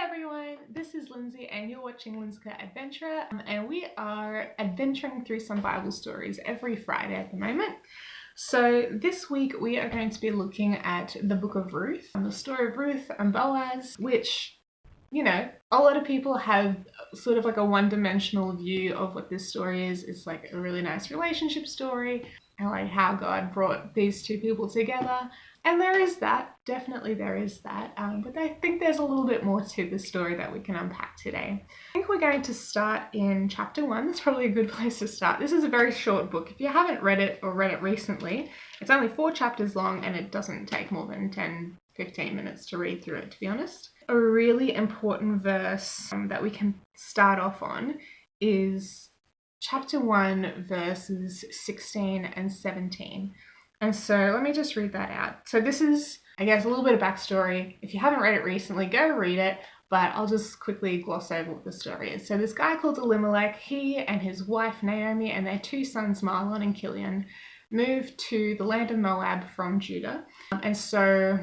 everyone, this is Lindsay and you're watching Lindsay Adventurer, and we are adventuring through some Bible stories every Friday at the moment. So this week we are going to be looking at the book of Ruth, the story of Ruth and Boaz, which, you know, a lot of people have sort of like a one-dimensional view of what this story is. It's like a really nice relationship story and like how God brought these two people together. And there is that, definitely there is that, but I think there's a little bit more to the story that we can unpack today. I think we're going to start in chapter 1. That's probably a good place to start. This is a very short book. If you haven't read it or read it recently, it's only 4 chapters long and it doesn't take more than 10-15 minutes to read through it, to be honest. A really important verse that we can start off on is chapter 1, verses 16 and 17. And so let me just read that out. So this is, I guess, a little bit of backstory. If you haven't read it recently, go read it, but I'll just quickly gloss over what the story is. So this guy called Elimelech, he and his wife Naomi and their 2 sons Mahlon and Chilion moved to the land of Moab from Judah. And so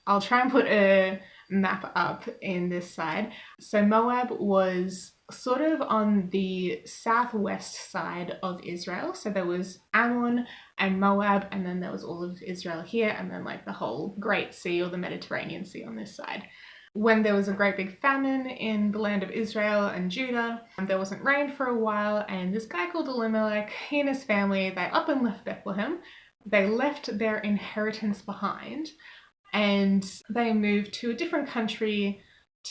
I'll try and put a map up in this side. So Moab was sort of on the southwest side of Israel. So there was Ammon and Moab, and then there was all of Israel here, and then like the whole Great Sea or the Mediterranean Sea on this side. When there was a great big famine in the land of Israel and Judah, there wasn't rain for a while, and this guy called Elimelech, he and his family, they up and left Bethlehem. They left their inheritance behind, and they moved to a different country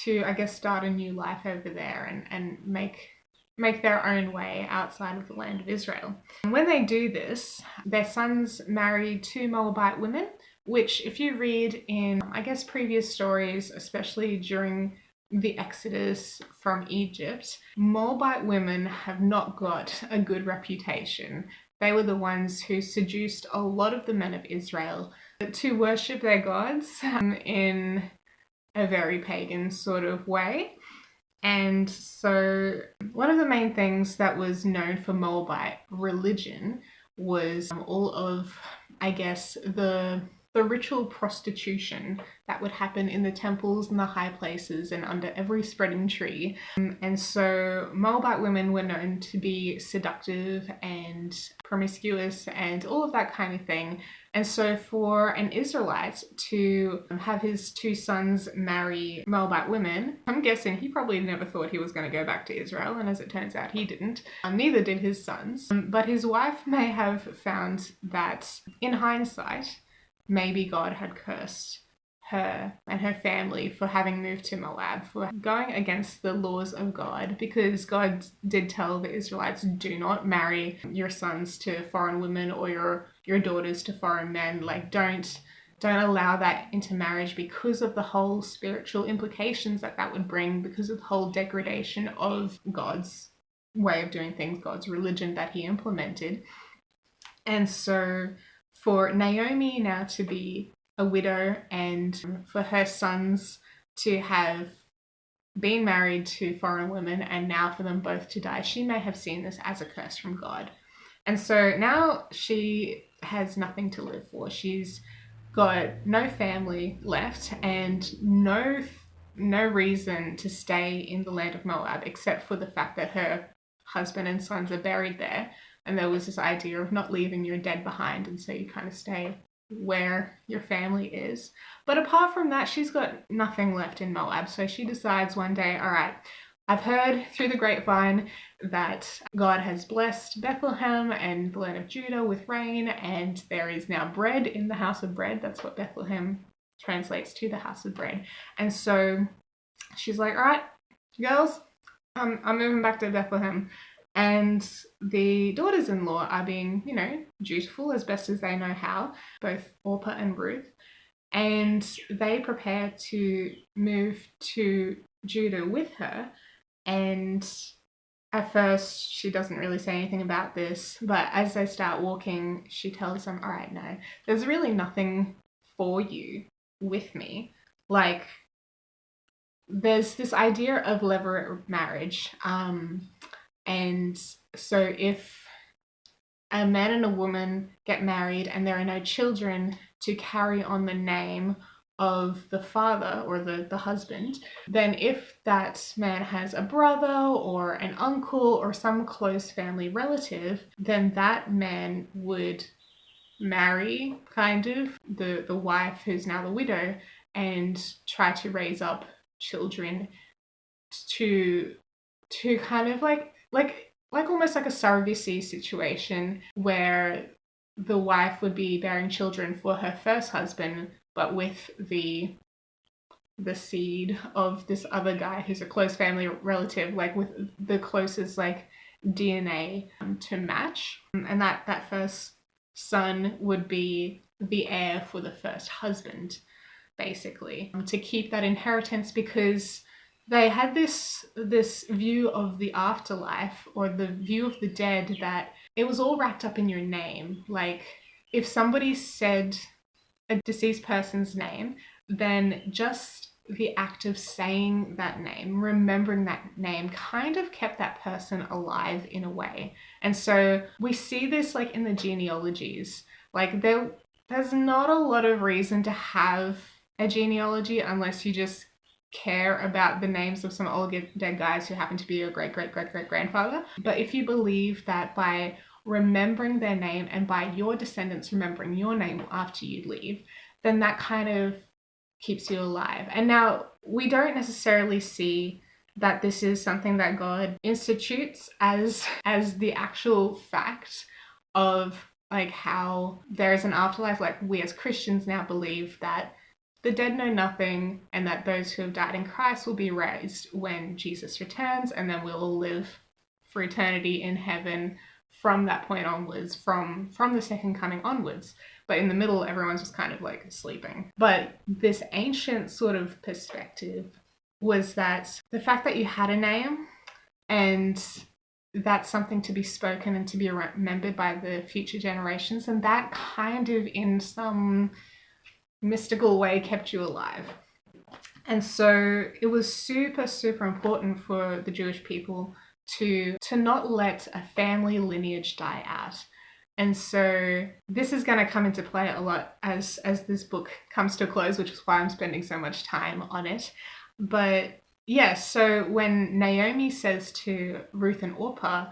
to, I guess, start a new life over there and make their own way outside of the land of Israel. And when they do this, their sons marry 2 Moabite women, which if you read in, I guess, previous stories, especially during the Exodus from Egypt, Moabite women have not got a good reputation. They were the ones who seduced a lot of the men of Israel to worship their gods in a very pagan sort of way. And so one of the main things that was known for Moabite religion was all of, I guess, the ritual prostitution that would happen in the temples and the high places and under every spreading tree. And so Moabite women were known to be seductive and promiscuous and all of that kind of thing. And so for an Israelite to have his 2 sons marry Moabite women, I'm guessing he probably never thought he was going to go back to Israel, and as it turns out, he didn't. Neither did his sons. But his wife may have found that, in hindsight, maybe God had cursed her and her family for having moved to Moab, for going against the laws of God, because God did tell the Israelites, do not marry your sons to foreign women or your daughters to foreign men. Like, don't allow that into marriage, because of the whole spiritual implications that would bring, because of the whole degradation of God's way of doing things, God's religion that he implemented. And so for Naomi now to be a widow and for her sons to have been married to foreign women and now for them both to die, she may have seen this as a curse from God. And so now she has nothing to live for. She's got no family left and no reason to stay in the land of Moab, except for the fact that her husband and sons are buried there. And there was this idea of not leaving your dead behind, and so you kind of stay where your family is. But apart from that, she's got nothing left in Moab. So she decides one day, all right, I've heard through the grapevine that God has blessed Bethlehem and the land of Judah with rain, and there is now bread in the house of bread. That's what Bethlehem translates to, the house of bread. And so she's like, all right, girls, I'm moving back to Bethlehem. And the daughters-in-law are being, dutiful as best as they know how, both Orpah and Ruth. And they prepare to move to Judah with her. And at first, she doesn't really say anything about this. But as they start walking, she tells them, all right, no, there's really nothing for you with me. Like, there's this idea of levirate marriage. And so if a man and a woman get married and there are no children to carry on the name of the father or the husband, then if that man has a brother or an uncle or some close family relative, then that man would marry kind of the wife who's now the widow and try to raise up children to kind of like almost like a surrogacy situation where the wife would be bearing children for her first husband, but with the seed of this other guy who's a close family relative, like with the closest like DNA to match. And that first son would be the heir for the first husband, basically, to keep that inheritance, because they had this view of the afterlife, or the view of the dead, that it was all wrapped up in your name. Like if somebody said a deceased person's name, then just the act of saying that name, remembering that name, kind of kept that person alive in a way. And so we see this like in the genealogies. Like there's not a lot of reason to have a genealogy unless you just care about the names of some old dead guys who happen to be your great great great great grandfather. But if you believe that by remembering their name and by your descendants remembering your name after you leave, then that kind of keeps you alive. And now we don't necessarily see that this is something that God institutes as the actual fact of like how there is an afterlife. Like we as Christians now believe that the dead know nothing, and that those who have died in Christ will be raised when Jesus returns, and then we'll all live for eternity in heaven from that point onwards, from the second coming onwards. But in the middle, everyone's just kind of like sleeping. But this ancient sort of perspective was that the fact that you had a name, and that's something to be spoken and to be remembered by the future generations, and that kind of in some mystical way kept you alive. And so it was super, super important for the Jewish people to not let a family lineage die out. And so this is going to come into play a lot as this book comes to a close, which is why I'm spending so much time on it. But yeah, so when Naomi says to Ruth and Orpah,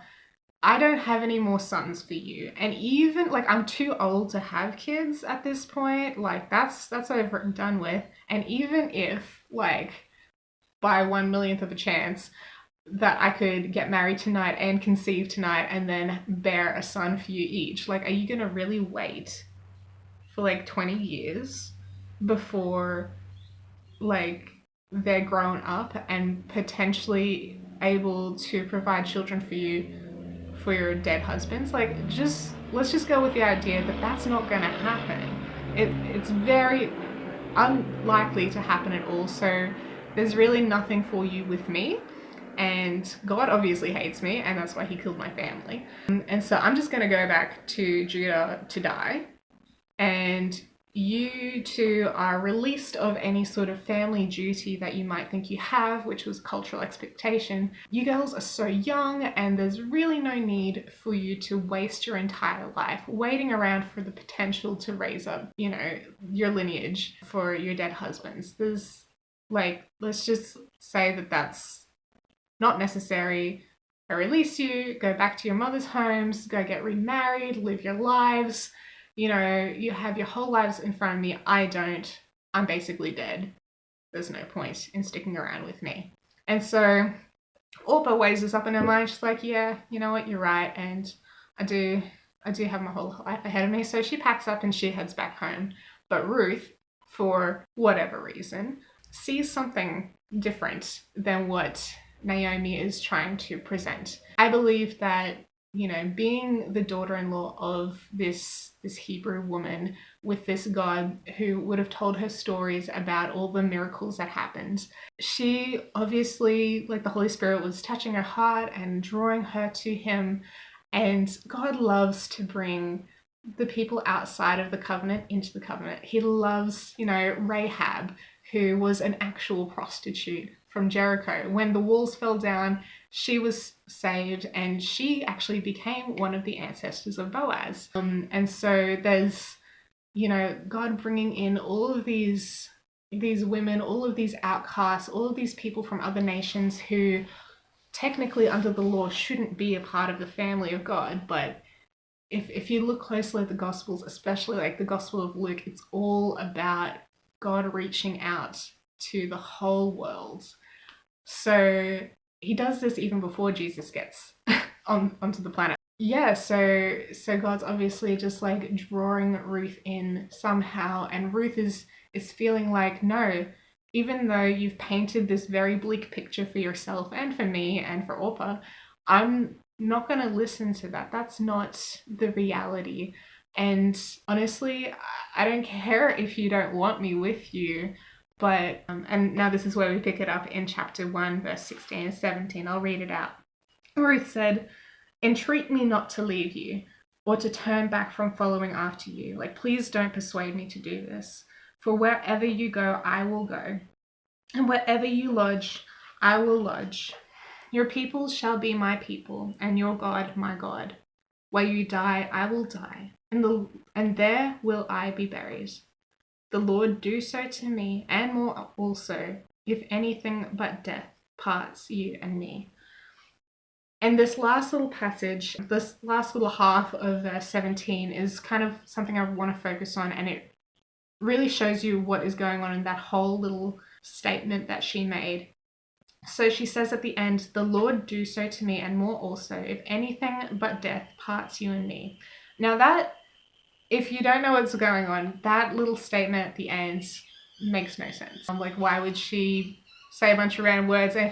I don't have any more sons for you. And even like I'm too old to have kids at this point. Like that's over and done with. And even if like by 1/1,000,000th of a chance that I could get married tonight and conceive tonight and then bear a son for you each, like are you gonna really wait for like 20 years before like they're grown up and potentially able to provide children for you for your dead husbands? Like let's just go with the idea that that's not going to happen. It's very unlikely to happen at all. So there's really nothing for you with me, and God obviously hates me, and that's why he killed my family. And so I'm just going to go back to Judah to die, and you two are released of any sort of family duty that you might think you have, which was cultural expectation. You girls are so young, and there's really no need for you to waste your entire life waiting around for the potential to raise up, you know, your lineage for your dead husbands. There's like, let's just say that that's not necessary. I release you, go back to your mother's homes, go get remarried, live your lives. You know, you have your whole lives in front of me. I don't. I'm basically dead. There's no point in sticking around with me. And so Orpah weighs this up in her mind. She's like, yeah, you know what, you're right. And I do have my whole life ahead of me. So she packs up and she heads back home. But Ruth, for whatever reason, sees something different than what Naomi is trying to present. I believe that, you know, being the daughter-in-law of this Hebrew woman with this God who would have told her stories about all the miracles that happened, she obviously, like the Holy Spirit was touching her heart and drawing her to him. And God loves to bring the people outside of the covenant into the covenant. He loves, you know, Rahab, who was an actual prostitute from Jericho. When the walls fell down, she was saved, and she actually became one of the ancestors of Boaz. And so there's, you know, God bringing in all of these these women, all of these outcasts, all of these people from other nations who technically under the law shouldn't be a part of the family of God. But if you look closely at the Gospels, especially like the Gospel of Luke, it's all about God reaching out to the whole world. So he does this even before Jesus gets onto the planet. Yeah, so God's obviously just like drawing Ruth in somehow, and Ruth is feeling like, no, even though you've painted this very bleak picture for yourself and for me and for Orpah, I'm not going to listen to that. That's not the reality. And honestly, I don't care if you don't want me with you. But, and now this is where we pick it up in chapter 1, verse 16 and 17. I'll read it out. Ruth said, "Entreat me not to leave you or to turn back from following after you. Like, please don't persuade me to do this. For wherever you go, I will go. And wherever you lodge, I will lodge. Your people shall be my people, and your God my God. Where you die, I will die, and there will I be buried. The Lord do so to me, and more also, if anything but death parts you and me." And this last little passage, this last little half of verse 17 is kind of something I want to focus on, and it really shows you what is going on in that whole little statement that she made. So she says at the end, "The Lord do so to me, and more also, if anything but death parts you and me." Now that, if you don't know what's going on, that little statement at the end makes no sense. I'm like, why would she say a bunch of random words? And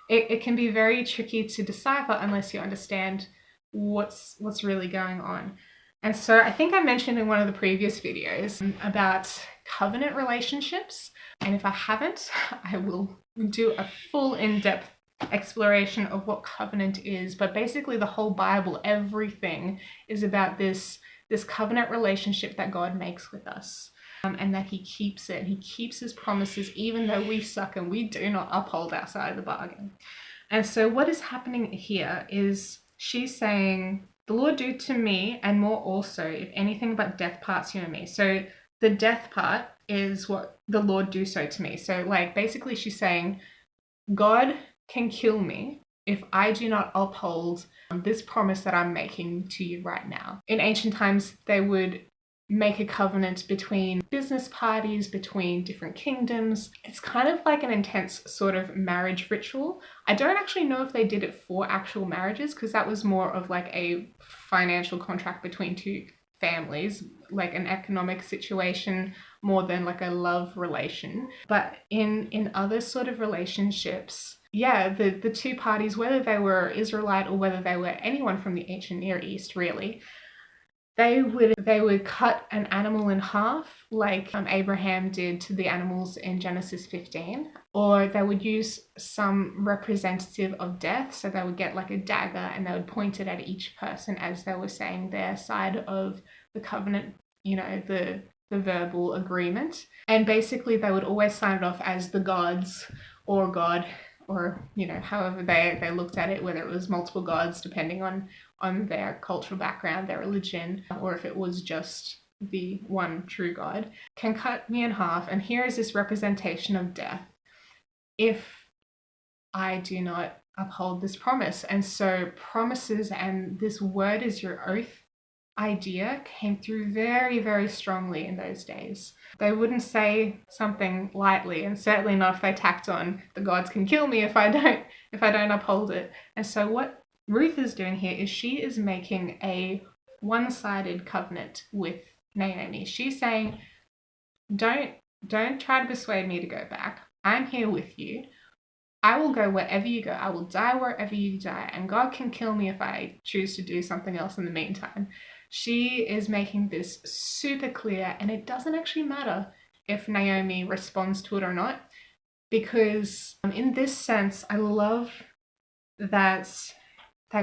it can be very tricky to decipher unless you understand what's really going on. And so I think I mentioned in one of the previous videos about covenant relationships. And if I haven't, I will do a full in-depth exploration of what covenant is. But basically the whole Bible, everything is about this covenant relationship that God makes with us, and that he keeps it. He keeps his promises even though we suck and we do not uphold our side of the bargain. And so what is happening here is she's saying, "The Lord do to me and more also, if anything but death parts you and me." So the death part is what the Lord do so to me. So like basically she's saying, God can kill me if I do not uphold this promise that I'm making to you right now. In ancient times, they would make a covenant between business parties, between different kingdoms. It's kind of like an intense sort of marriage ritual. I don't actually know if they did it for actual marriages, because that was more of like a financial contract between two families, like an economic situation more than like a love relation. But in other sort of relationships, yeah, the two parties, whether they were Israelite or whether they were anyone from the ancient Near East, really, they would cut an animal in half, like Abraham did to the animals in Genesis 15, or they would use some representative of death. So they would get like a dagger and they would point it at each person as they were saying their side of the covenant, the verbal agreement. And basically they would always sign it off as the gods or God, or however they looked at it, whether it was multiple gods depending on their cultural background, their religion, or if it was just the one true God, can cut me in half, and here is this representation of death if I do not uphold this promise. And so promises and this word is your oath idea came through very, very strongly in those days. They wouldn't say something lightly, and certainly not if they tacked on, "The gods can kill me if I don't uphold it." And so what Ruth is doing here is she is making a one-sided covenant with Naomi. She's saying, don't try to persuade me to go back. I'm here with you. I will go wherever you go. I will die wherever you die, and God can kill me if I choose to do something else in the meantime. She is making this super clear, and it doesn't actually matter if Naomi responds to it or not, because in this sense, I love that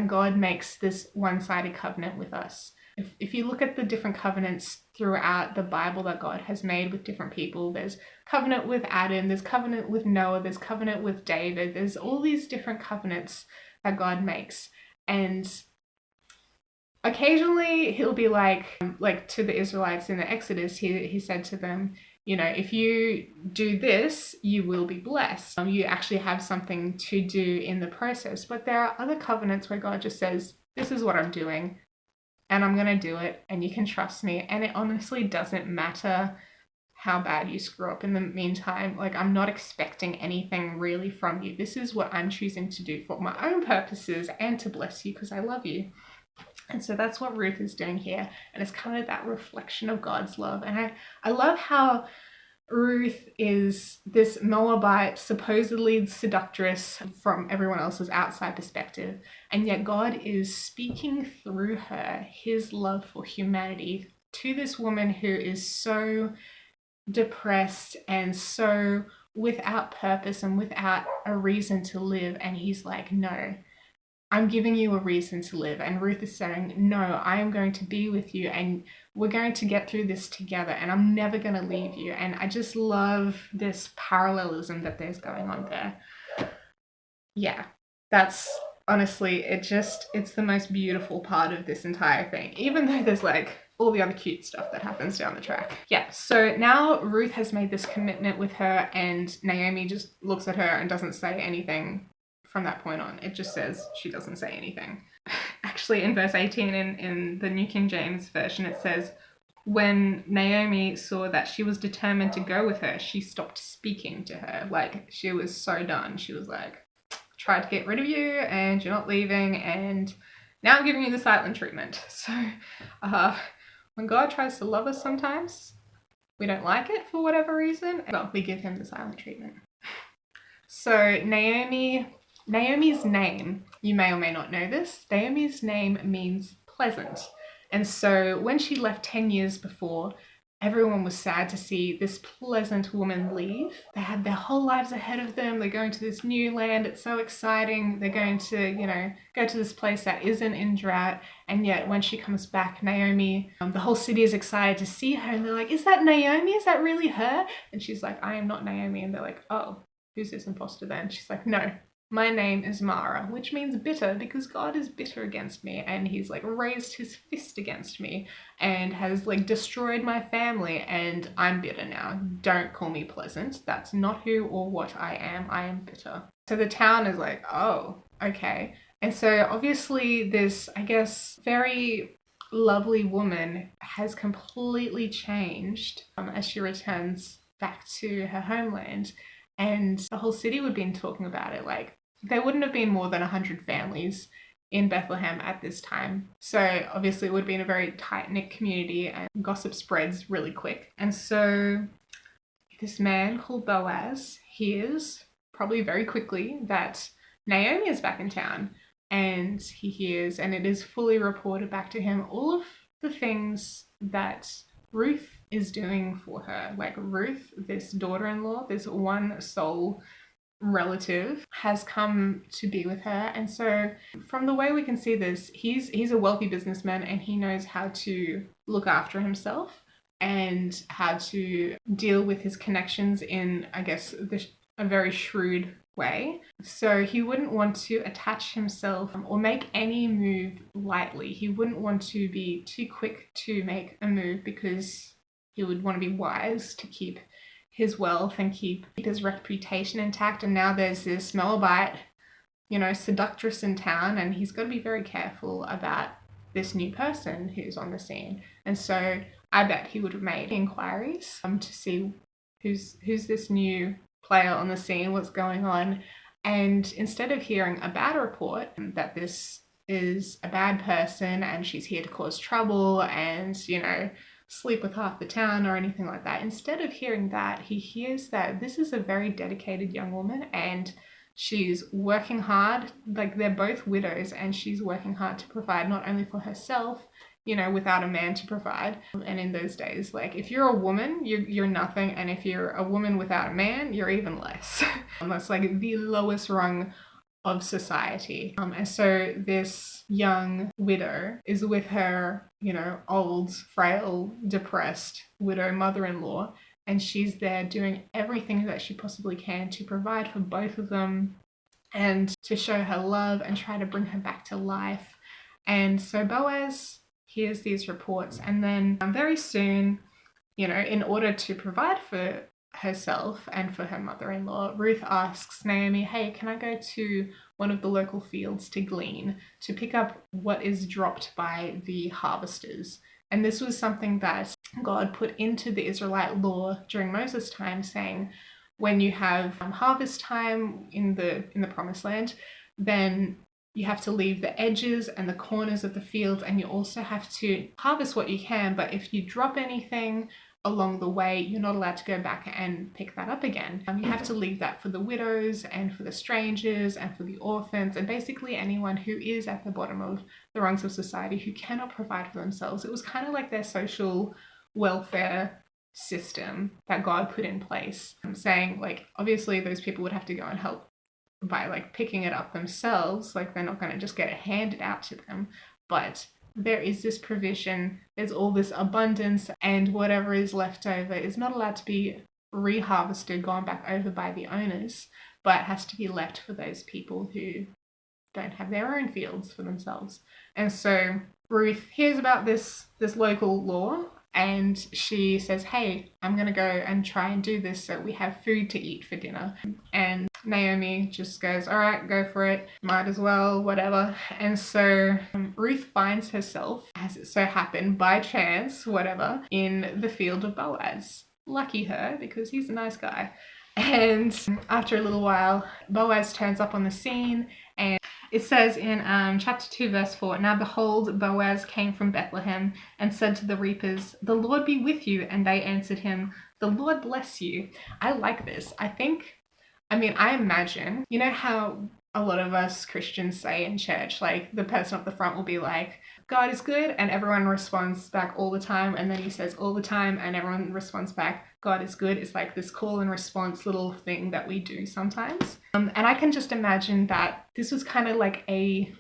God makes this one-sided covenant with us. If you look at the different covenants throughout the Bible that God has made with different people, there's covenant with Adam, there's covenant with Noah, there's covenant with David, there's all these different covenants that God makes. And occasionally he'll be like to the Israelites in the Exodus, he said to them, you know, if you do this, you will be blessed. You actually have something to do in the process. But there are other covenants where God just says, this is what I'm doing, and I'm going to do it, and you can trust me. And it honestly doesn't matter how bad you screw up in the meantime. Like, I'm not expecting anything really from you. This is what I'm choosing to do for my own purposes and to bless you because I love you. And so that's what Ruth is doing here. And it's kind of that reflection of God's love. And I love how Ruth is this Moabite, supposedly seductress from everyone else's outside perspective. And yet God is speaking through her his love for humanity to this woman who is so depressed and so without purpose and without a reason to live. And he's like, no, I'm giving you a reason to live. And Ruth is saying, no, I am going to be with you and we're going to get through this together and I'm never going to leave you. And I just love this parallelism that there's going on there. Yeah, that's honestly, it's the most beautiful part of this entire thing, even though there's like all the other cute stuff that happens down the track. Yeah, so now Ruth has made this commitment with her and Naomi just looks at her and doesn't say anything from that point on. It just says she doesn't say anything. Actually, in verse 18 in the New King James Version, it says, when Naomi saw that she was determined to go with her, she stopped speaking to her. Like, she was so done. She was like, tried to get rid of you and you're not leaving and now I'm giving you the silent treatment. So when God tries to love us sometimes, we don't like it for whatever reason. Well, we give him the silent treatment. So Naomi's name, you may or may not know this, Naomi's name means pleasant. And so when she left 10 years before, everyone was sad to see this pleasant woman leave. They had their whole lives ahead of them. They're going to this new land. It's so exciting. They're going to, you know, go to this place that isn't in drought. And yet when she comes back, Naomi, the whole city is excited to see her. And they're like, is that Naomi? Is that really her? And she's like, I am not Naomi. And they're like, oh, who's this imposter then? She's like, no. My name is Mara, which means bitter because God is bitter against me and he's like raised his fist against me and has like destroyed my family and I'm bitter now. Don't call me pleasant. That's not who or what I am. I am bitter. So the town is like, oh, okay. And so obviously this, I guess, very lovely woman has completely changed as she returns back to her homeland. And the whole city would have been talking about it. Like, there wouldn't have been more than 100 families in Bethlehem at this time. So obviously it would have been a very tight-knit community and gossip spreads really quick. And so this man called Boaz hears, probably very quickly, that Naomi is back in town. And he hears, and it is fully reported back to him, all of the things that Ruth is doing for her. Like Ruth, this daughter-in-law, this one sole relative, has come to be with her. And so from the way we can see this, he's a wealthy businessman and he knows how to look after himself and how to deal with his connections in, I guess, a very shrewd way. So he wouldn't want to attach himself or make any move lightly. He wouldn't want to be too quick to make a move because he would want to be wise to keep his wealth and keep his reputation intact. And now there's this Moabite, you know, seductress in town, and he's got to be very careful about this new person who's on the scene. And so I bet he would have made inquiries to see who's this new player on the scene, what's going on. And instead of hearing a bad report that this is a bad person and she's here to cause trouble and, you know, sleep with half the town or anything like that, instead of hearing that, he hears that this is a very dedicated young woman and she's working hard. Like, they're both widows and she's working hard to provide not only for herself, you know, without a man to provide. And in those days, like, if you're a woman, you're nothing, and if you're a woman without a man, you're even less. That's like the lowest rung of society. And so this young widow is with her, you know, old, frail, depressed widow mother-in-law, and she's there doing everything that she possibly can to provide for both of them and to show her love and try to bring her back to life. And so Boaz hears these reports, and then very soon you know, in order to provide for herself and for her mother-in-law, Ruth asks Naomi, hey, can I go to one of the local fields to glean, to pick up what is dropped by the harvesters? And this was something that God put into the Israelite law during Moses' time, saying when you have harvest time in the promised land, then you have to leave the edges and the corners of the fields, and you also have to harvest what you can, but if you drop anything along the way, you're not allowed to go back and pick that up again. You have to leave that for the widows and for the strangers and for the orphans and basically anyone who is at the bottom of the rungs of society who cannot provide for themselves. It was kind of like their social welfare system that God put in place, saying like obviously those people would have to go and help by like picking it up themselves, like they're not going to just get it handed out to them, but there is this provision, there's all this abundance, and whatever is left over is not allowed to be reharvested, gone back over by the owners, but has to be left for those people who don't have their own fields for themselves. And so Ruth hears about this local law, and she says, hey, I'm going to go and try and do this so we have food to eat for dinner. And Naomi just goes, all right, go for it. Might as well, whatever. And so Ruth finds herself, as it so happened, by chance, whatever, in the field of Boaz. Lucky her, because he's a nice guy. And after a little while, Boaz turns up on the scene, and it says in chapter 2, verse 4, now behold, Boaz came from Bethlehem and said to the reapers, the Lord be with you. And they answered him, the Lord bless you. I like this. I imagine, you know how a lot of us Christians say in church, like the person up the front will be like, God is good, and everyone responds back all the time, and then he says all the time, and everyone responds back, God is good. It's like this call and response little thing that we do sometimes. And I can just imagine that this was kind of like a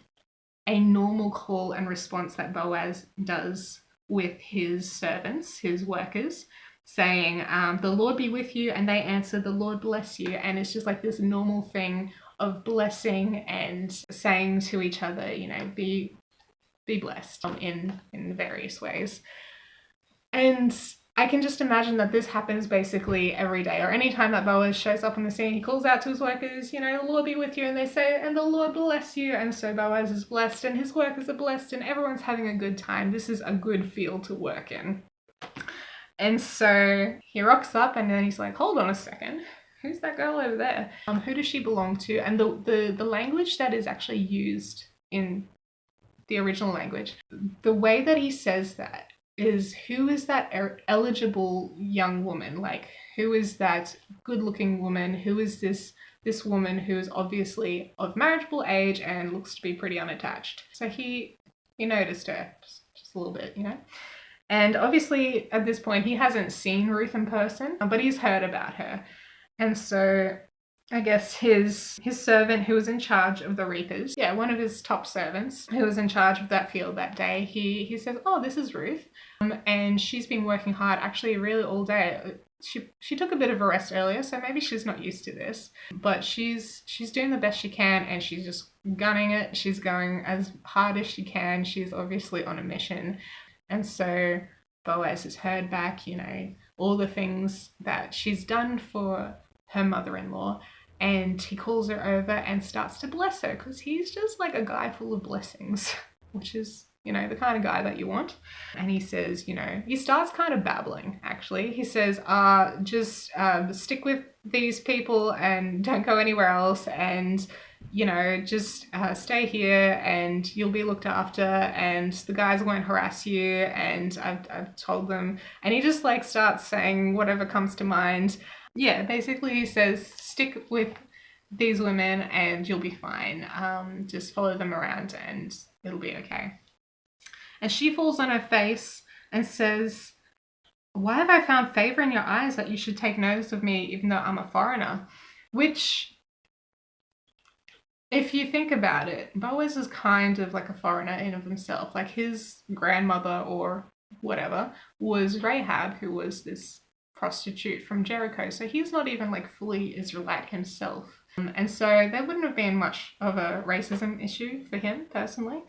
normal call and response that Boaz does with his servants, his workers, saying, the Lord be with you, and they answer, the Lord bless you. And it's just like this normal thing of blessing and saying to each other, you know, be blessed in various ways. And I can just imagine that this happens basically every day, or anytime that Boaz shows up on the scene, he calls out to his workers, you know, the Lord be with you, and they say, and the Lord bless you. And so Boaz is blessed, and his workers are blessed, and everyone's having a good time. This is a good field to work in. And so he rocks up, and then he's like, hold on a second, who's that girl over there? Who does she belong to? And the language that is actually used in the original language, the way that he says that is, who is that eligible young woman? Like, who is that good-looking woman? Who is this woman who is obviously of marriageable age and looks to be pretty unattached? So he noticed her just a little bit, you know? And obviously at this point he hasn't seen Ruth in person, but he's heard about her. And so I guess his servant who was in charge of the reapers, one of his top servants who was in charge of that field that day, he says, oh, this is Ruth, and she's been working hard actually really all day. She took a bit of a rest earlier, so maybe she's not used to this, but she's doing the best she can, and she's just gunning it. She's going as hard as she can. She's obviously on a mission. And so Boaz has heard back, you know, all the things that she's done for her mother-in-law, and he calls her over and starts to bless her, because he's just like a guy full of blessings, which is, you know, the kind of guy that you want. And he says, you know, he starts kind of babbling, actually. He says, just stick with these people and don't go anywhere else, and, you know, just stay here and you'll be looked after, and the guys won't harass you, and I've told them. And he just like starts saying whatever comes to mind. Yeah, basically he says, stick with these women and you'll be fine. Just follow them around and it'll be okay. And she falls on her face and says, why have I found favor in your eyes that you should take notice of me even though I'm a foreigner? Which, if you think about it, Boaz is kind of like a foreigner in of himself. Like his grandmother or whatever was Rahab, who was this prostitute from Jericho. So he's not even like fully Israelite himself. And so there wouldn't have been much of a racism issue for him personally,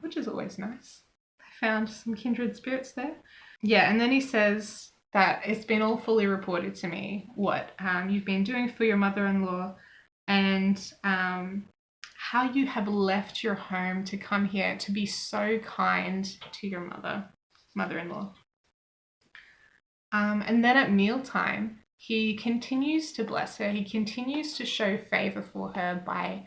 which is always nice. I found some kindred spirits there. Yeah, and then he says, that it's been all fully reported to me what you've been doing for your mother-in-law, and how you have left your home to come here to be so kind to your mother-in-law. And then at mealtime, he continues to bless her. He continues to show favor for her by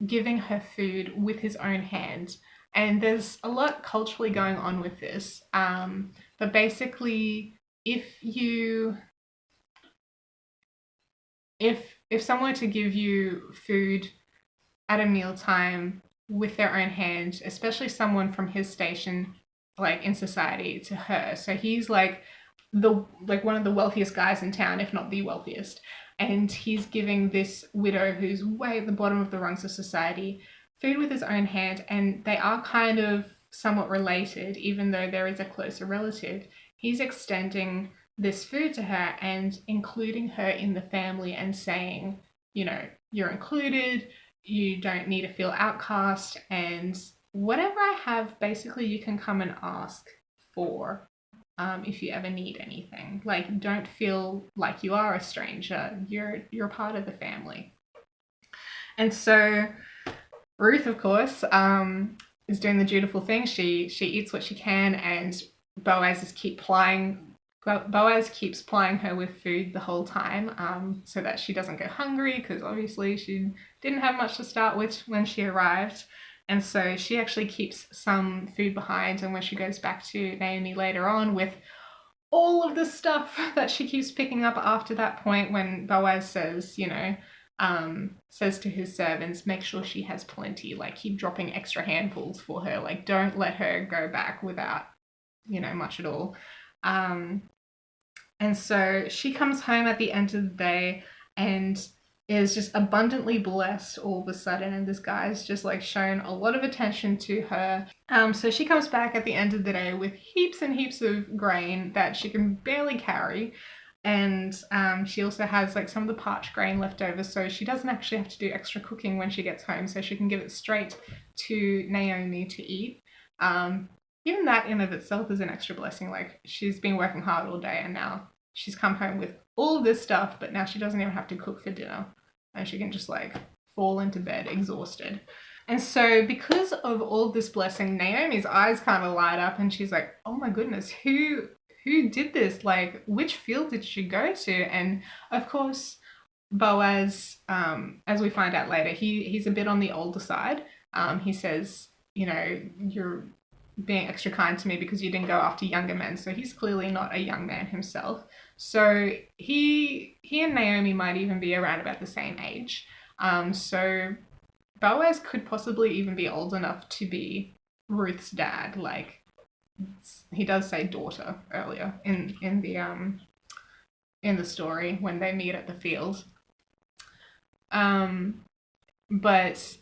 giving her food with his own hand. And there's a lot culturally going on with this. But basically, if someone were to give you food at a mealtime with their own hand, especially someone from his station, like in society, to her. So he's like one of the wealthiest guys in town, if not the wealthiest. And he's giving this widow who's way at the bottom of the rungs of society food with his own hand, and they are kind of somewhat related, even though there is a closer relative. He's extending this food to her and including her in the family and saying, you know, you're included, you don't need to feel outcast, and whatever I have, basically you can come and ask for if you ever need anything. Like, don't feel like you are a stranger. You're part of the family. And so Ruth, of course, is doing the dutiful thing. She eats what she can, and Boaz keeps plying her with food the whole time, so that she doesn't go hungry, because obviously she didn't have much to start with when she arrived. And so she actually keeps some food behind, and when she goes back to Naomi later on with all of the stuff that she keeps picking up after that point, when Boaz says, says to his servants, make sure she has plenty, like keep dropping extra handfuls for her, like don't let her go back without, much at all. And so she comes home at the end of the day and is just abundantly blessed all of a sudden, and this guy's just like shown a lot of attention to her. So she comes back at the end of the day with heaps and heaps of grain that she can barely carry, and she also has like some of the parched grain left over, so she doesn't actually have to do extra cooking when she gets home, so she can give it straight to Naomi to eat. Even that in of itself is an extra blessing. Like, she's been working hard all day and now she's come home with all this stuff, but now she doesn't even have to cook for dinner, and she can just like fall into bed exhausted. And so because of all this blessing, Naomi's eyes kind of light up and she's like, oh my goodness, who did this? Like, which field did she go to? And of course, Boaz, as we find out later, he's a bit on the older side. He says, you're being extra kind to me because you didn't go after younger men. So he's clearly not a young man himself. So he and Naomi might even be around about the same age. So Boaz could possibly even be old enough to be Ruth's dad. Like, he does say daughter earlier in the story when they meet at the field. But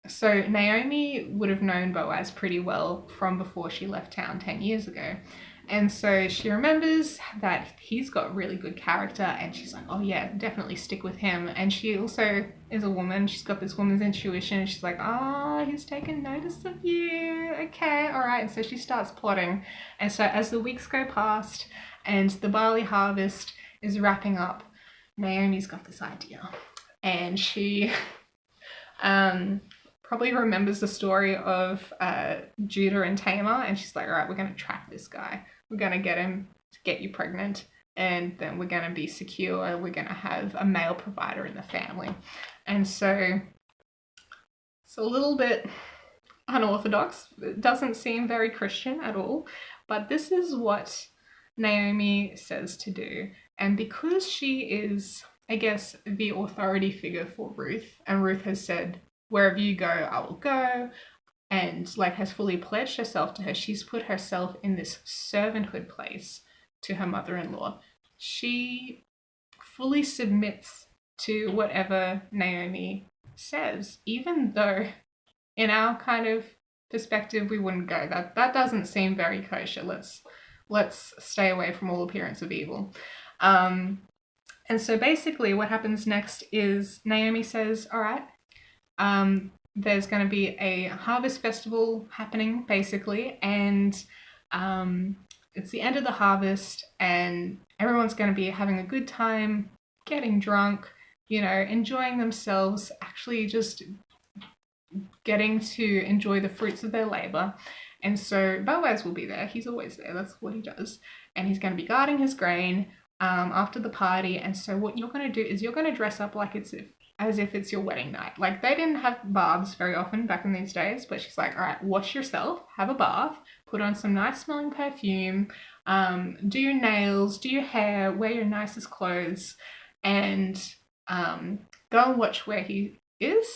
so Naomi would have known Boaz pretty well from before she left town 10 years ago. And so she remembers that he's got really good character, and she's like, oh yeah, definitely stick with him. And she also is a woman. She's got this woman's intuition. She's like, he's taken notice of you. Okay, all right. And so she starts plotting. And so as the weeks go past and the barley harvest is wrapping up, Naomi's got this idea. And she probably remembers the story of Judah and Tamar, and she's like, all right, we're going to track this guy. We're going to get him to get you pregnant, and then we're going to be secure. We're going to have a male provider in the family. And so it's a little bit unorthodox. It doesn't seem very Christian at all, but this is what Naomi says to do. And because she is, I guess, the authority figure for Ruth, and Ruth has said, wherever you go, I will go, and like has fully pledged herself to her, she's put herself in this servanthood place to her mother-in-law. She fully submits to whatever Naomi says, even though in our kind of perspective we wouldn't go. That doesn't seem very kosher. Let's stay away from all appearance of evil. And so basically what happens next is Naomi says, all right, there's going to be a harvest festival happening, basically, and it's the end of the harvest and everyone's going to be having a good time, getting drunk, you know, enjoying themselves, actually just getting to enjoy the fruits of their labor. And so Boaz will be there. He's always there. That's what he does. And he's going to be guarding his grain after the party. And so what you're going to do is you're going to dress up like as if it's your wedding night. Like, they didn't have baths very often back in these days, but she's like, all right, wash yourself, have a bath, put on some nice smelling perfume, do your nails, do your hair, wear your nicest clothes, and go and watch where he is.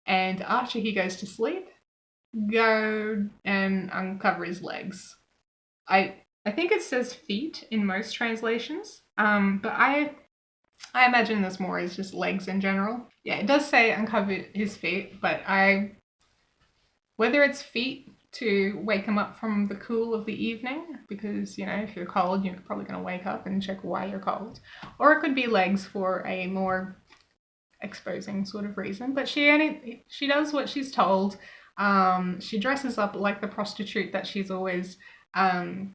And after he goes to sleep, go and uncover his legs. I think it says feet in most translations, but I imagine this more as just legs in general. Yeah, it does say uncover his feet, but whether it's feet to wake him up from the cool of the evening, because, you know, if you're cold, you're probably going to wake up and check why you're cold, or it could be legs for a more exposing sort of reason. But she does what she's told. She dresses up like the prostitute that she's always kind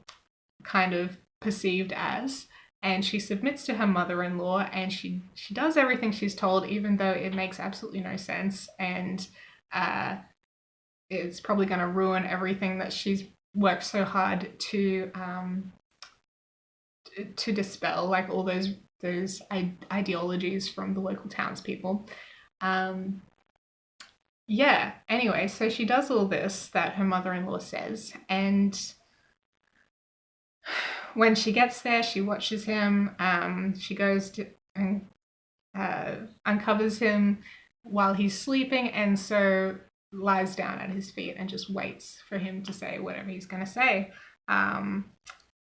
of perceived as, and she submits to her mother-in-law, and she does everything she's told, even though it makes absolutely no sense, and it's probably going to ruin everything that she's worked so hard to dispel, like all those ideologies from the local townspeople. Yeah, anyway, so she does all this that her mother-in-law says, and when she gets there, she watches him. She goes to and uncovers him while he's sleeping, and so lies down at his feet and just waits for him to say whatever he's going to say.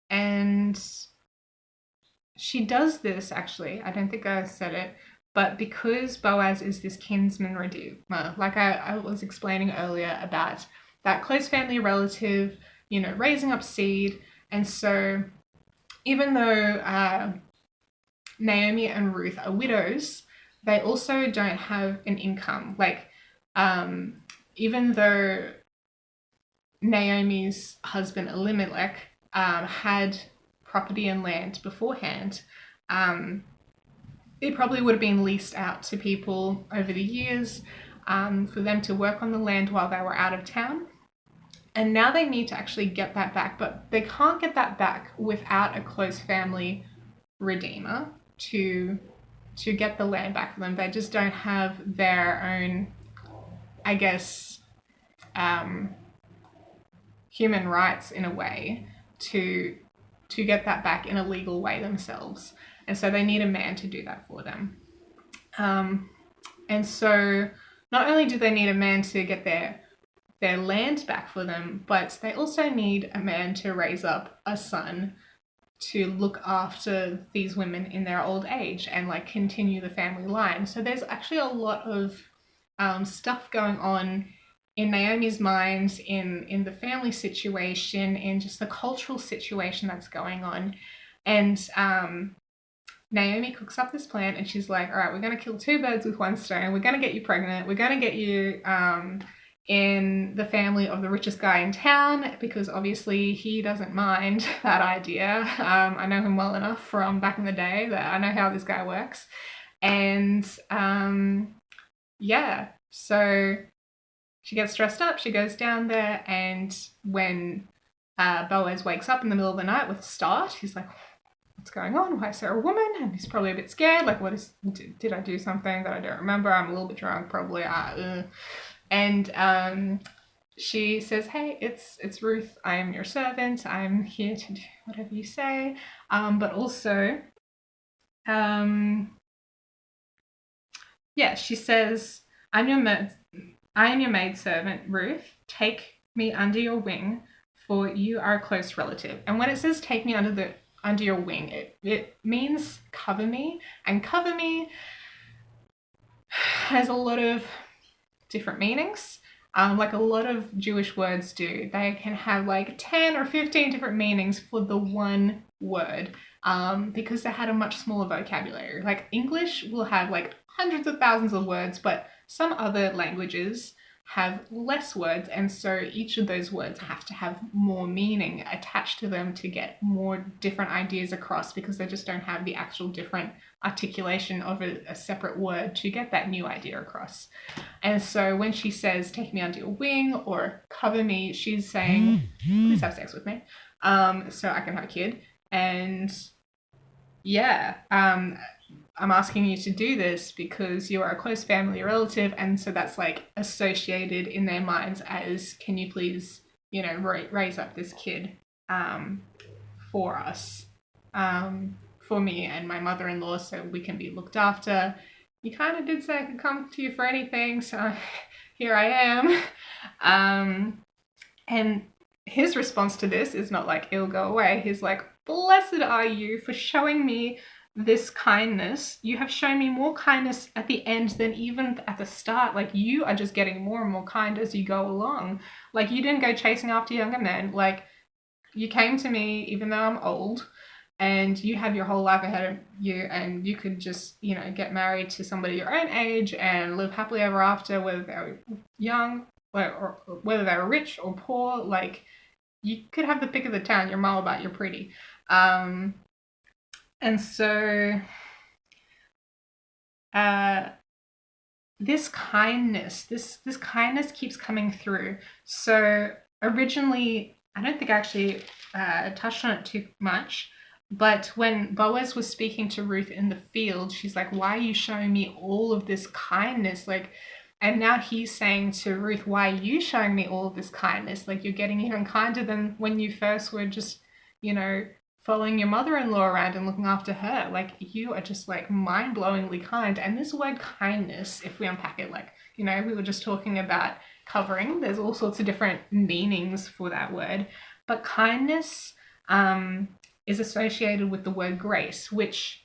And she does this, actually, I don't think I said it, but because Boaz is this kinsman redeemer, like I was explaining earlier about that close family relative, you know, raising up seed. And so even though Naomi and Ruth are widows, they also don't have an income. Like, even though Naomi's husband Elimelech had property and land beforehand, it probably would have been leased out to people over the years for them to work on the land while they were out of town. And now they need to actually get that back, but they can't get that back without a close family redeemer to get the land back for them. They just don't have their own, I guess, human rights in a way to get that back in a legal way themselves. And so they need a man to do that for them. And so not only do they need a man to get their land back for them, but they also need a man to raise up a son to look after these women in their old age and like continue the family line. So there's actually a lot of stuff going on in Naomi's mind, in the family situation, in just the cultural situation that's going on. And Naomi cooks up this plan, and she's like, all right, we're going to kill two birds with one stone. We're going to get you pregnant. We're going to get you in the family of the richest guy in town, because obviously he doesn't mind that idea. I know him well enough from back in the day that I know how this guy works. And yeah, so she gets dressed up, she goes down there, and when Boaz wakes up in the middle of the night with a start, he's like, what's going on? Why is there a woman? And he's probably a bit scared, like, did I do something that I don't remember? I'm a little bit drunk, probably. And she says, hey, it's Ruth. I am your servant. I'm here to do whatever you say. But also, yeah, she says, I am your maidservant, Ruth. Take me under your wing, for you are a close relative. And when it says take me under your wing, it means cover me. And cover me has a lot of different meanings. Like a lot of Jewish words do. They can have like 10 or 15 different meanings for the one word, because they had a much smaller vocabulary. Like English will have like hundreds of thousands of words, but some other languages have less words, and so each of those words have to have more meaning attached to them to get more different ideas across, because they just don't have the actual different articulation of a separate word to get that new idea across. And so when she says, take me under your wing or cover me, she's saying, please have sex with me, so I can have a kid. And yeah, I'm asking you to do this because you are a close family relative, and so that's like associated in their minds as, can you please, you know, raise up this kid for us, for me and my mother-in-law, so we can be looked after. You kind of did say I could come to you for anything, so here I am. And his response to this is not like, it'll go away. He's like, blessed are you for showing me this kindness. You have shown me more kindness at the end than even at the start. Like, you are just getting more and more kind as you go along. Like, you didn't go chasing after younger men. Like, you came to me even though I'm old, and you have your whole life ahead of you, and you could just, you know, get married to somebody your own age and live happily ever after, whether they're young or whether they're rich or poor. Like, you could have the pick of the town. You're Moabite, you're pretty. And so this kindness keeps coming through. So originally, I don't think I actually touched on it too much, but when Boaz was speaking to Ruth in the field, she's like, why are you showing me all of this kindness? Like, and now he's saying to Ruth, why are you showing me all of this kindness? Like, you're getting even kinder than when you first were just, you know, following your mother-in-law around and looking after her. Like, you are just like mind-blowingly kind. And this word kindness, if we unpack it, like, you know, we were just talking about covering, there's all sorts of different meanings for that word, but kindness is associated with the word grace, which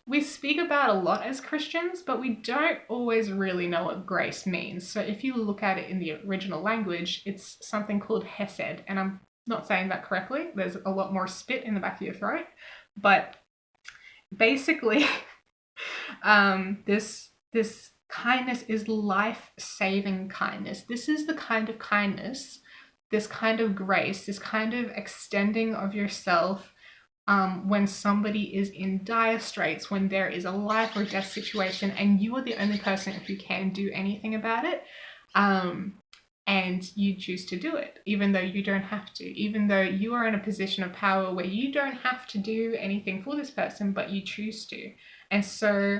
we speak about a lot as Christians, but we don't always really know what grace means. So if you look at it in the original language, it's something called hesed, and I'm not saying that correctly. There's a lot more spit in the back of your throat, but basically, this kindness is life-saving kindness. This is the kind of kindness, this kind of grace, this kind of extending of yourself when somebody is in dire straits, when there is a life or death situation, and you are the only person who can do anything about it. And you choose to do it, even though you don't have to, even though you are in a position of power where you don't have to do anything for this person, but you choose to. And so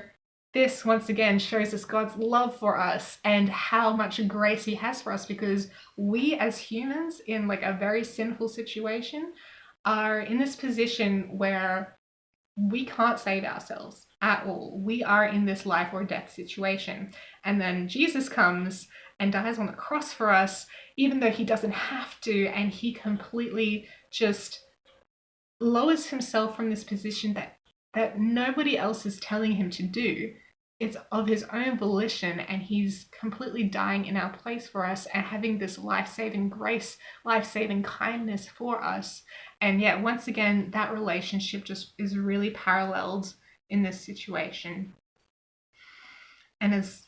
this, once again, shows us God's love for us and how much grace he has for us, because we as humans in like a very sinful situation are in this position where we can't save ourselves at all. We are in this life or death situation. And then Jesus comes and dies on the cross for us, even though he doesn't have to, and he completely just lowers himself from this position that nobody else is telling him to do. It's of his own volition, and he's completely dying in our place for us and having this life-saving grace, life-saving kindness for us. And yet, once again, that relationship just is really paralleled in this situation. And it's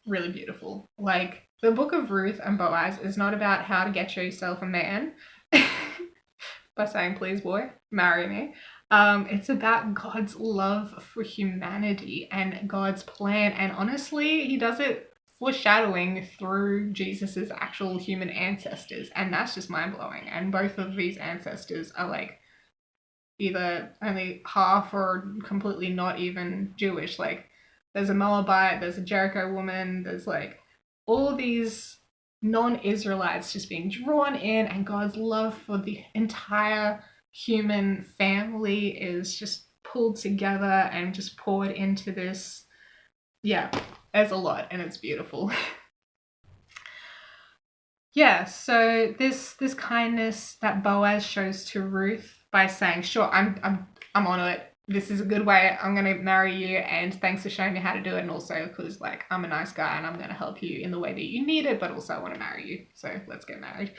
really beautiful. Like, the book of Ruth and Boaz is not about how to get yourself a man by saying, please boy, marry me. It's about God's love for humanity and God's plan. And honestly, he does it foreshadowing through Jesus's actual human ancestors. And that's just mind-blowing. And both of these ancestors are like either only half or completely not even Jewish. Like, there's a Moabite, there's a Jericho woman, there's like all these non-Israelites just being drawn in, and God's love for the entire human family is just pulled together and just poured into this. Yeah, there's a lot, and it's beautiful. Yeah, so this kindness that Boaz shows to Ruth by saying, sure, I'm on it. This is a good way. I'm going to marry you, and thanks for showing me how to do it. And also because, like, I'm a nice guy and I'm going to help you in the way that you need it, but also I want to marry you. So let's get married.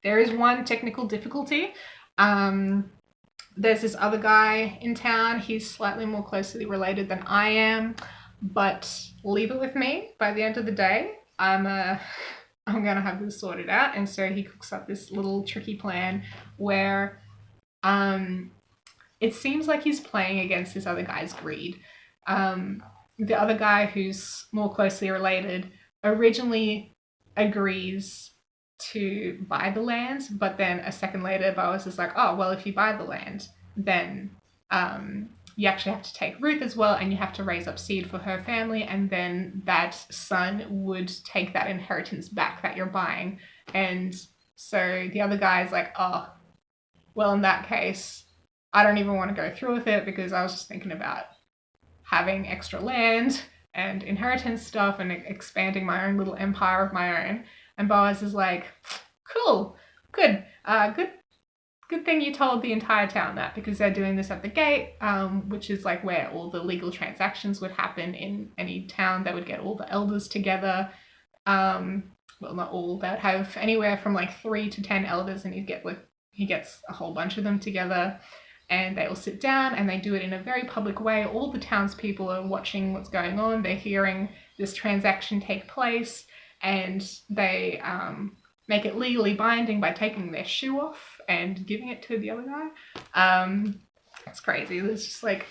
There is one technical difficulty. There's this other guy in town. He's slightly more closely related than I am, but leave it with me. By the end of the day, I'm gonna have this sorted out. And so he cooks up this little tricky plan where it seems like he's playing against this other guy's greed. The other guy, who's more closely related, originally agrees to buy the land, but then a second later, Boaz is like, oh, well, if you buy the land, then you actually have to take Ruth as well, and you have to raise up seed for her family, and then that son would take that inheritance back that you're buying. And so the other guy is like, oh, well, in that case, I don't even want to go through with it, because I was just thinking about having extra land and inheritance stuff and expanding my own little empire of my own. And Boaz is like, cool, good, good thing you told the entire town that, because they're doing this at the gate, which is like where all the legal transactions would happen in any town. They would get all the elders together. Well, not all, they'd have anywhere from like 3 to 10 elders, and he gets a whole bunch of them together, and they all sit down and they do it in a very public way. All the townspeople are watching what's going on. They're hearing this transaction take place, and they make it legally binding by taking their shoe off and giving it to the other guy. It's crazy. It's just like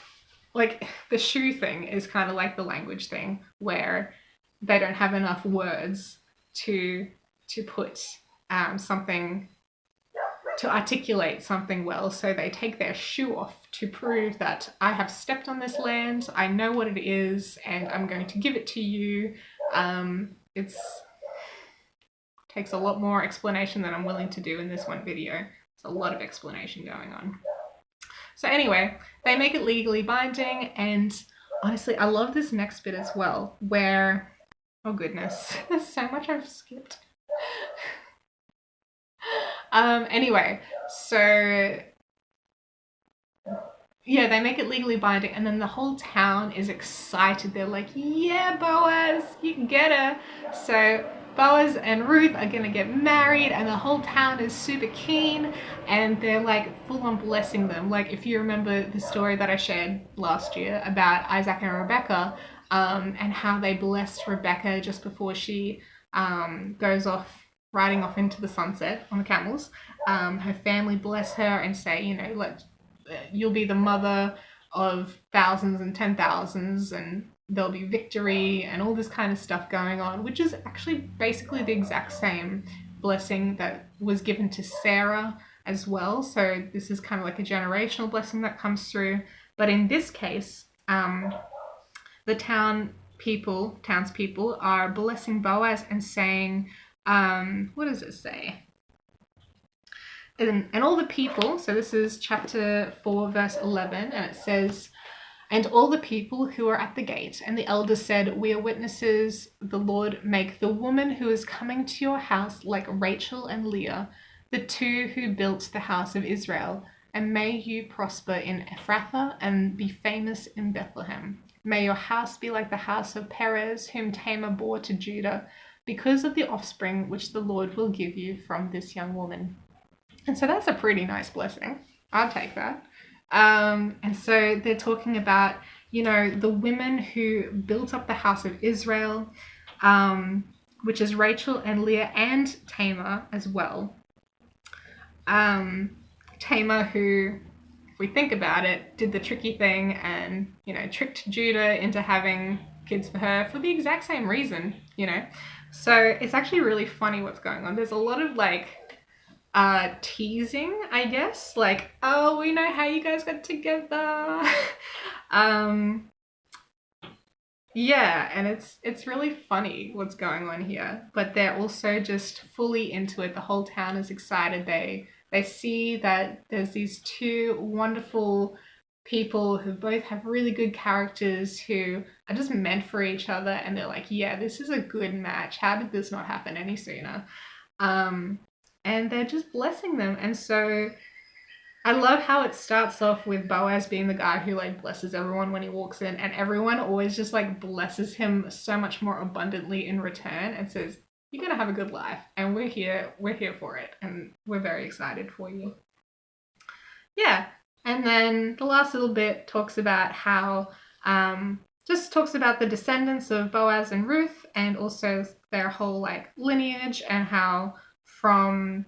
the shoe thing is kind of like the language thing, where they don't have enough words to put something, to articulate something well, so they take their shoe off to prove that I have stepped on this land, I know what it is, and I'm going to give it to you. It takes a lot more explanation than I'm willing to do in this one video. There's a lot of explanation going on. So anyway, they make it legally binding, and honestly, I love this next bit as well, where, oh goodness, there's so much I've skipped. Anyway, so yeah, they make it legally binding, and then the whole town is excited. They're like, yeah, Boaz, you can get her. So Boaz and Ruth are gonna get married, and the whole town is super keen, and they're like full on blessing them. Like, if you remember the story that I shared last year about Isaac and Rebecca, and how they blessed Rebecca just before she goes off, riding off into the sunset on the camels. Her family bless her and say, you know, you'll be the mother of thousands and 10,000s, and there'll be victory and all this kind of stuff going on, which is actually basically the exact same blessing that was given to Sarah as well. So this is kind of like a generational blessing that comes through. But in this case, the townspeople are blessing Boaz and saying, what does it say? And all the people, so this is chapter 4, verse 11, and it says, and all the people who are at the gate and the elders said, we are witnesses, the Lord make the woman who is coming to your house like Rachel and Leah, the two who built the house of Israel, and may you prosper in Ephrathah and be famous in Bethlehem. May your house be like the house of Perez, whom Tamar bore to Judah, because of the offspring which the Lord will give you from this young woman. And so that's a pretty nice blessing. I'll take that. And so they're talking about, you know, the women who built up the house of Israel, which is Rachel and Leah and Tamar as well. Tamar, who, if we think about it, did the tricky thing and, you know, tricked Judah into having kids for her for the exact same reason, you know. So it's actually really funny what's going on. There's a lot of like teasing, I guess, like, oh, we know how you guys got together. Yeah, and it's really funny what's going on here, but they're also just fully into it. The whole town is excited. They see that there's these two wonderful people who both have really good characters, who are just meant for each other, and they're like, yeah, this is a good match. How did this not happen any sooner? And they're just blessing them. And so I love how it starts off with Boaz being the guy who like blesses everyone when he walks in, and everyone always just like blesses him so much more abundantly in return and says, you're gonna have a good life, and we're here for it, and we're very excited for you. Yeah. And then the last little bit talks about how just talks about the descendants of Boaz and Ruth, and also their whole like lineage, and how from,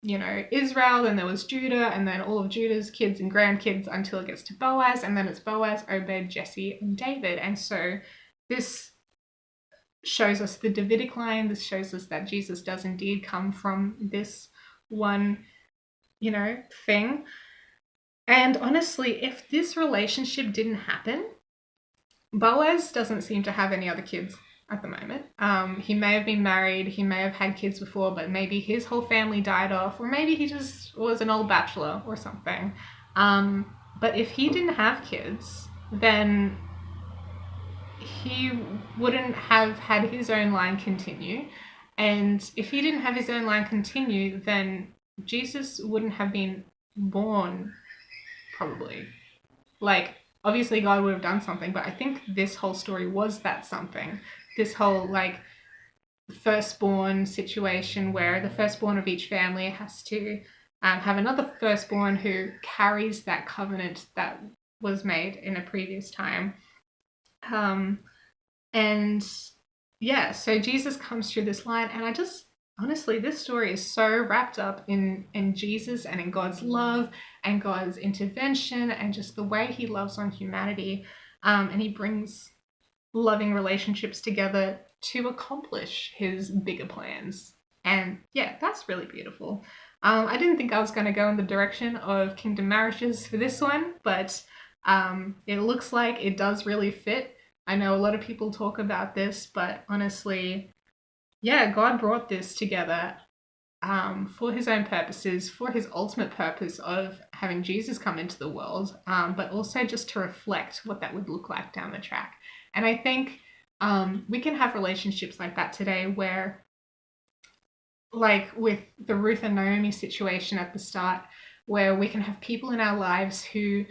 you know, Israel, then there was Judah, and then all of Judah's kids and grandkids until it gets to Boaz, and then it's Boaz, Obed, Jesse, and David. And so this shows us the Davidic line. This shows us that Jesus does indeed come from this one, you know, thing. And honestly, if this relationship didn't happen, Boaz doesn't seem to have any other kids at the moment. He may have been married, he may have had kids before, but maybe his whole family died off, or maybe he just was an old bachelor or something. But if he didn't have kids, then he wouldn't have had his own line continue. And if he didn't have his own line continue, then Jesus wouldn't have been born, probably. Like, obviously God would have done something, but I think this whole story was that something. This whole, like, firstborn situation where the firstborn of each family has to have another firstborn who carries that covenant that was made in a previous time. And yeah, so Jesus comes through this line, and I just, honestly, this story is so wrapped up in Jesus and in God's love and God's intervention and just the way he loves on humanity. And he brings loving relationships together to accomplish his bigger plans. And yeah, that's really beautiful. I didn't think I was going to go in the direction of kingdom marriages for this one, but it looks like it does really fit. I know a lot of people talk about this, but honestly, yeah, God brought this together for his own purposes, for his ultimate purpose of having Jesus come into the world, but also just to reflect what that would look like down the track. And I think we can have relationships like that today where, like with the Ruth and Naomi situation at the start, where we can have people in our lives who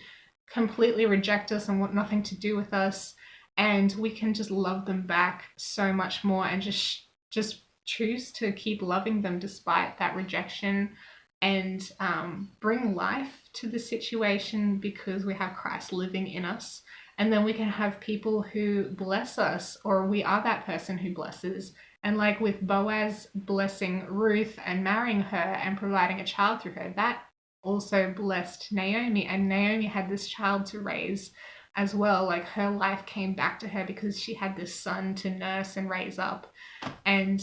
completely reject us and want nothing to do with us, and we can just love them back so much more and just choose to keep loving them despite that rejection, and bring life to the situation because we have Christ living in us. And then we can have people who bless us, or we are that person who blesses. And like with Boaz blessing Ruth and marrying her and providing a child through her, that also blessed Naomi, and Naomi had this child to raise as well. Like her life came back to her because she had this son to nurse and raise up. And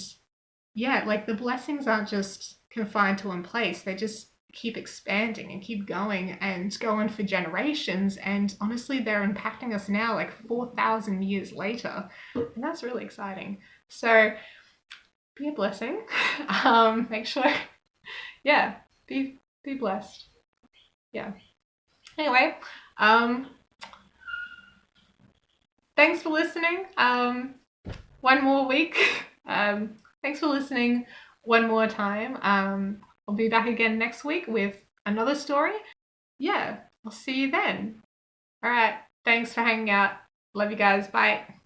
yeah, like the blessings aren't just confined to one place. They just keep expanding and keep going and going for generations. And honestly, they're impacting us now, like 4,000 years later. And that's really exciting. So be a blessing. Make sure, yeah, be blessed. Yeah. Anyway, thanks for listening. One more week. Thanks for listening one more time. I'll be back again next week with another story. Yeah, I'll see you then. All right. Thanks for hanging out. Love you guys. Bye.